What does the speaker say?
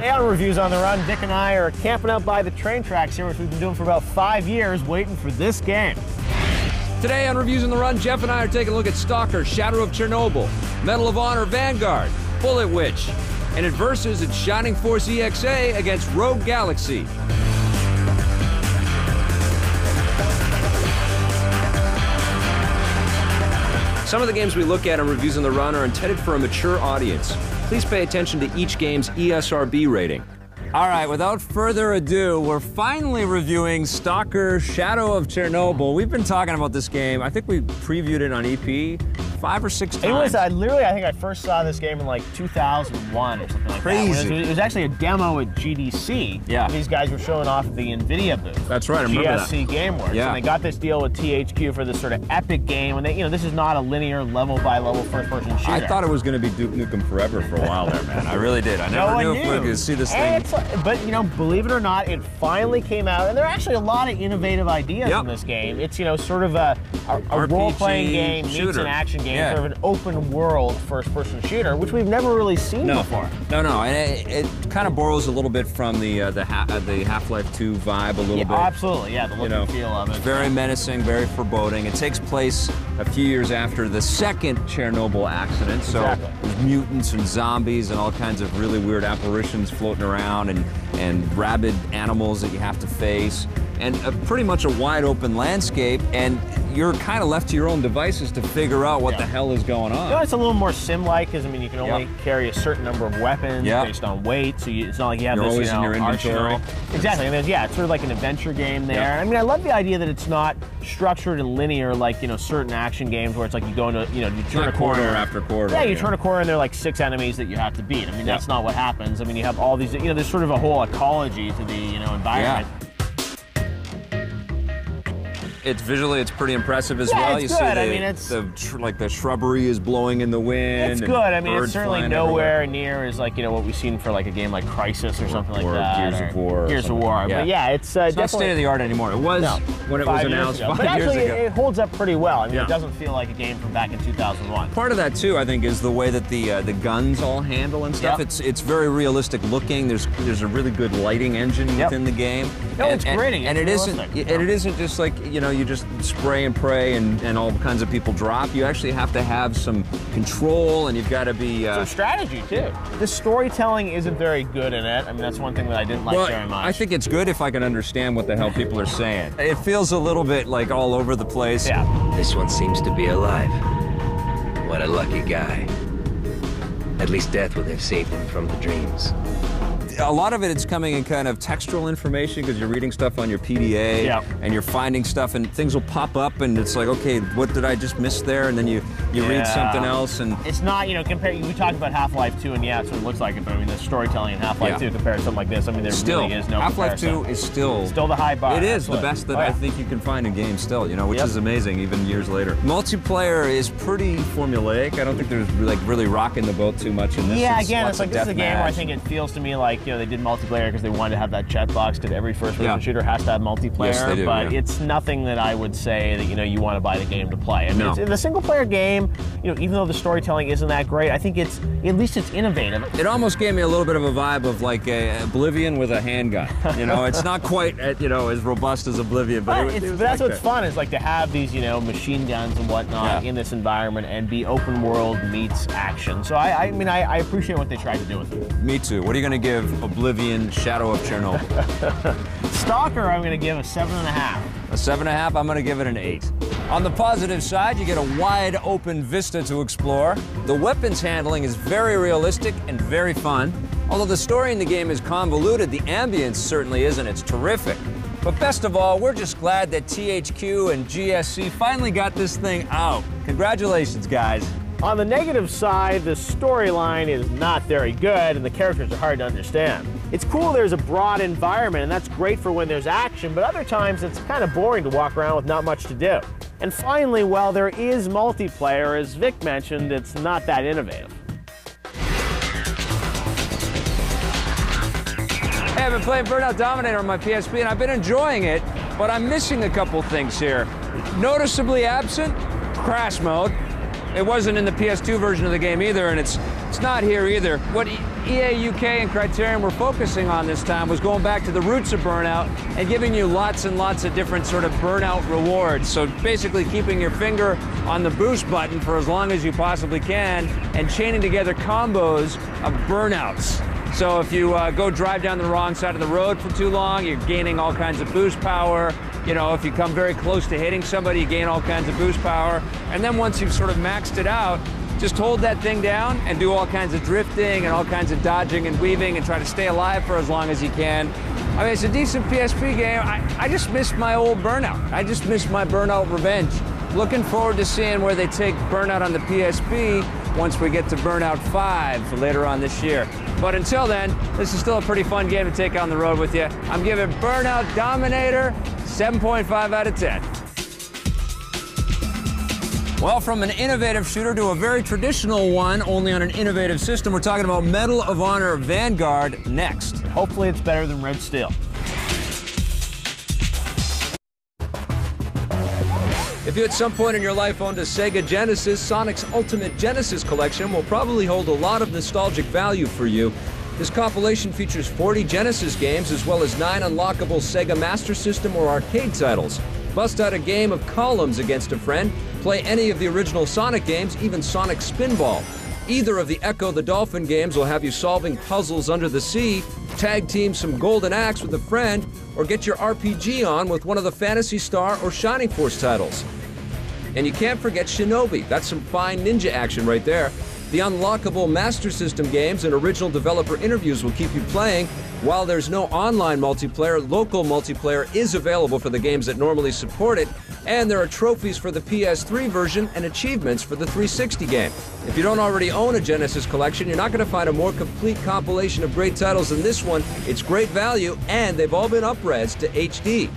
Hey, on Reviews on the Run, Dick and I are camping out by the train tracks here, which we've been doing for about 5 years, waiting for this game. Today on Reviews on the Run, Jeff and I are taking a look at S.t.a.l.k.e.r, Shadow of Chernobyl, Medal of Honor Vanguard, Bullet Witch, and it versus its Shining Force EXA against Rogue Galaxy. Some of the games we look at on Reviews on the Run are intended for a mature audience. Please pay attention to each game's ESRB rating. All right, without further ado, we're finally reviewing S.t.a.l.k.e.r, Shadow of Chernobyl. We've been talking about this game. I think we previewed it on EP 5 or 6 times. It was, I think I first saw this game in like 2001 or something like Crazy. that. It was actually a demo at GDC. Yeah. These guys were showing off at the NVIDIA booth. That's right, I remember GSC that. GameWorks. Yeah. And they got this deal with THQ for this sort of epic game. And they, this is not a linear level-by-level first-person shooter. I thought it was going to be Duke Nukem Forever for a while there, man. I really did. I never knew if we could see this thing. But, believe it or not, it finally came out. And there are actually a lot of innovative ideas in this game. It's, sort of a role-playing game meets an action game, sort of an open-world first-person shooter, which we've never really seen before. No, and it kind of borrows a little bit from the Half-Life 2 vibe a little bit. Absolutely, yeah, the look and feel of it. It's very menacing, very foreboding. It takes place a few years after the second Chernobyl accident, so there's mutants and zombies and all kinds of really weird apparitions floating around and rabid animals that you have to face, and pretty much a wide open landscape, and you're kind of left to your own devices to figure out what the hell is going on. It's a little more sim-like, because you can only carry a certain number of weapons based on weight, so it's not like you have you're this, always in your inventory. arsenal. Exactly, and it's sort of like an adventure game there. I love the idea that it's not structured and linear like, certain action games where it's like you go into, you turn a corner after quarter. Yeah, you turn a corner and there are like 6 enemies that you have to beat. That's not what happens. You have all these, there's sort of a whole ecology to the, environment. It's visually, it's pretty impressive as well. It's you good. see the shrubbery is blowing in the wind. It's good. It's certainly nowhere near as like what we've seen for like a game like Crisis or something like that. Gears of War. Gears of War. Yeah. But yeah, it's not state of the art anymore. It was when it was announced 5 years ago. But actually, it holds up pretty well. It doesn't feel like a game from back in 2001. Part of that too, I think, is the way that the guns all handle and stuff. It's very realistic looking. There's a really good lighting engine within the game. No, it's gritty. And it isn't just like you just spray and pray and all kinds of people drop. You actually have to have some control, and you've got to be some strategy too. The storytelling isn't very good in it. That's one thing that I didn't like very much. I think it's good if I can understand what the hell people are saying. It feels a little bit like all over the place. Yeah. This one seems to be alive. What a lucky guy. At least death would have saved him from the dreams. A lot of it's coming in kind of textual information because you're reading stuff on your PDA and you're finding stuff and things will pop up and it's like, okay, what did I just miss there? And then you read something else and... It's not, we talked about Half-Life 2 and it sort of looks like it, but the storytelling in Half-Life 2 compared to something like this, there really is no Half-Life comparison. 2 is still the high bar. It is the best that I think you can find in games still, which is amazing even years later. Multiplayer is pretty formulaic. I don't think there's really rocking the boat too much in this. Yeah, again, it's like this is a game where I think it feels to me like they did multiplayer because they wanted to have that checkbox because every first-person shooter has to have multiplayer. Yes, they do, but it's nothing that I would say that you want to buy the game to play. No. The single-player game, even though the storytelling isn't that great, I think at least it's innovative. It almost gave me a little bit of a vibe of like Oblivion with a handgun. It's not quite as robust as Oblivion, but that's what's fun is like to have these machine guns and whatnot in this environment and be open world meets action. So I appreciate what they tried to do with it. Me too. What are you going to give Oblivion Shadow of Chernobyl? S.t.a.l.k.e.r, I'm going to give a 7.5. A 7.5, I'm going to give it an 8. On the positive side, you get a wide open vista to explore. The weapons handling is very realistic and very fun. Although the story in the game is convoluted, the ambience certainly isn't. It's terrific. But best of all, we're just glad that THQ and GSC finally got this thing out. Congratulations, guys. On the negative side, the storyline is not very good and the characters are hard to understand. It's cool there's a broad environment and that's great for when there's action, but other times it's kind of boring to walk around with not much to do. And finally, while there is multiplayer, as Vic mentioned, it's not that innovative. Hey, I've been playing Burnout Dominator on my PSP and I've been enjoying it, but I'm missing a couple things here. Noticeably absent, crash mode. It wasn't in the PS2 version of the game either, and it's not here either. What EA UK and Criterion were focusing on this time was going back to the roots of Burnout and giving you lots and lots of different sort of Burnout rewards. So basically keeping your finger on the boost button for as long as you possibly can and chaining together combos of burnouts. So if you go drive down the wrong side of the road for too long, you're gaining all kinds of boost power. You know, if you come very close to hitting somebody, you gain all kinds of boost power. And then once you've sort of maxed it out, just hold that thing down and do all kinds of drifting and all kinds of dodging and weaving and try to stay alive for as long as you can. I mean, it's a decent PSP game. I just miss my old Burnout. I just miss my Burnout Revenge. Looking forward to seeing where they take Burnout on the PSP once we get to Burnout 5 for later on this year. But until then, this is still a pretty fun game to take on the road with you. I'm giving Burnout Dominator 7.5 out of 10. Well, from an innovative shooter to a very traditional one, only on an innovative system, we're talking about Medal of Honor Vanguard next. Hopefully it's better than Red Steel. If you at some point in your life owned a Sega Genesis, Sonic's Ultimate Genesis Collection will probably hold a lot of nostalgic value for you. This compilation features 40 Genesis games as well as 9 unlockable Sega Master System or arcade titles. Bust out a game of Columns against a friend, play any of the original Sonic games, even Sonic Spinball. Either of the Echo the Dolphin games will have you solving puzzles under the sea, tag team some Golden Axe with a friend, or get your RPG on with one of the Phantasy Star or Shining Force titles. And you can't forget Shinobi. That's some fine ninja action right there. The unlockable Master System games and original developer interviews will keep you playing. While there's no online multiplayer, local multiplayer is available for the games that normally support it, and there are trophies for the PS3 version and achievements for the 360 game. If you don't already own a Genesis collection, you're not going to find a more complete compilation of great titles than this one. It's great value, and they've all been up-res to HD.